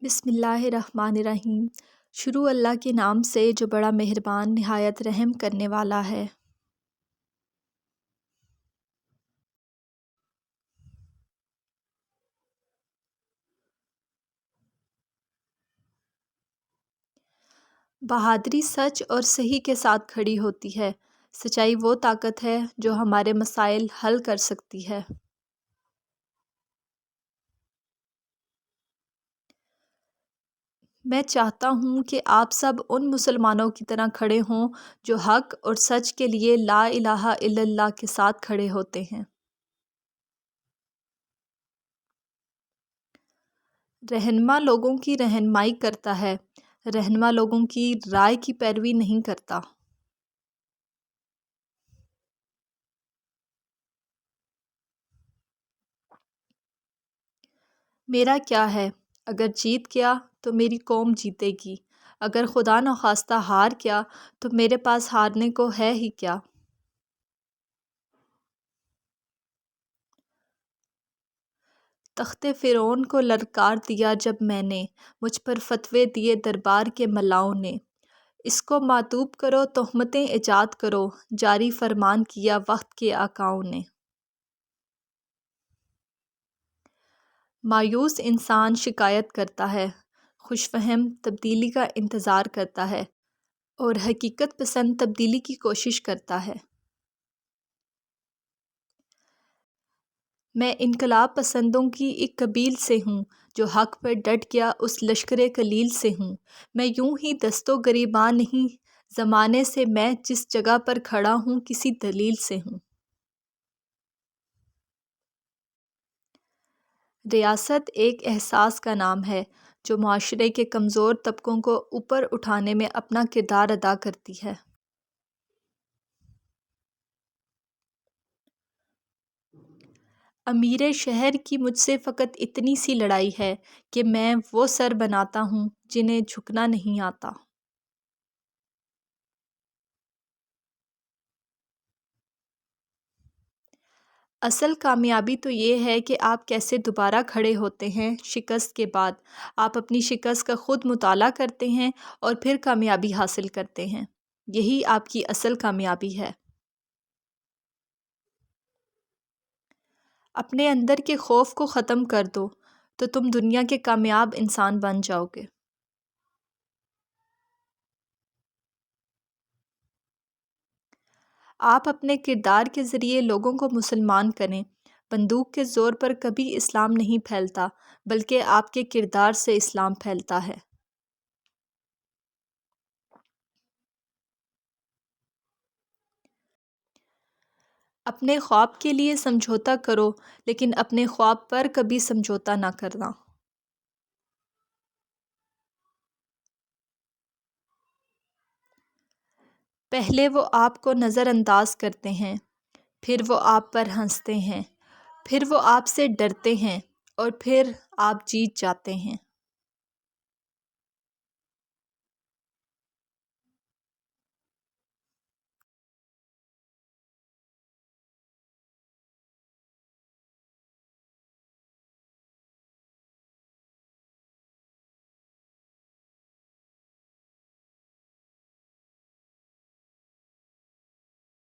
بسم اللہ الرحمن الرحیم۔ شروع اللہ کے نام سے جو بڑا مہربان نہایت رحم کرنے والا ہے۔ بہادری سچ اور صحیح کے ساتھ کھڑی ہوتی ہے۔ سچائی وہ طاقت ہے جو ہمارے مسائل حل کر سکتی ہے۔ میں چاہتا ہوں کہ آپ سب ان مسلمانوں کی طرح کھڑے ہوں جو حق اور سچ کے لیے لا الہ الا اللہ کے ساتھ کھڑے ہوتے ہیں۔ رہنما لوگوں کی رہنمائی کرتا ہے، رہنما لوگوں کی رائے کی پیروی نہیں کرتا۔ میرا کیا ہے؟ اگر جیت گیا تو میری قوم جیتے گی، اگر خدا نخواستہ ہار گیا تو میرے پاس ہارنے کو ہے ہی کیا۔ تخت فرعون کو للکار دیا جب میں نے، مجھ پر فتوے دیے دربار کے ملاؤں نے۔ اس کو معطوب کرو، تہمتیں ایجاد کرو، جاری فرمان کیا وقت کے آقاؤں نے۔ مایوس انسان شکایت کرتا ہے، خوش فہم تبدیلی کا انتظار کرتا ہے اور حقیقت پسند تبدیلی کی کوشش کرتا ہے۔ میں انقلاب پسندوں کی ایک قبیل سے ہوں، جو حق پر ڈٹ گیا اس لشکر قلیل سے ہوں۔ میں یوں ہی دست و گریباں نہیں زمانے سے، میں جس جگہ پر کھڑا ہوں کسی دلیل سے ہوں۔ ریاست ایک احساس کا نام ہے جو معاشرے کے کمزور طبقوں کو اوپر اٹھانے میں اپنا کردار ادا کرتی ہے۔ امیر شہر کی مجھ سے فقط اتنی سی لڑائی ہے کہ میں وہ سر بناتا ہوں جنہیں جھکنا نہیں آتا۔ اصل کامیابی تو یہ ہے کہ آپ کیسے دوبارہ کھڑے ہوتے ہیں شکست کے بعد۔ آپ اپنی شکست کا خود مطالعہ کرتے ہیں اور پھر کامیابی حاصل کرتے ہیں۔ یہی آپ کی اصل کامیابی ہے۔ اپنے اندر کے خوف کو ختم کر دو تو تم دنیا کے کامیاب انسان بن جاؤ گے۔ آپ اپنے کردار کے ذریعے لوگوں کو مسلمان کریں۔ بندوق کے زور پر کبھی اسلام نہیں پھیلتا، بلکہ آپ کے کردار سے اسلام پھیلتا ہے۔ اپنے خواب کے لیے سمجھوتا کرو، لیکن اپنے خواب پر کبھی سمجھوتا نہ کرنا۔ پہلے وہ آپ کو نظر انداز کرتے ہیں، پھر وہ آپ پر ہنستے ہیں، پھر وہ آپ سے ڈرتے ہیں اور پھر آپ جیت جاتے ہیں۔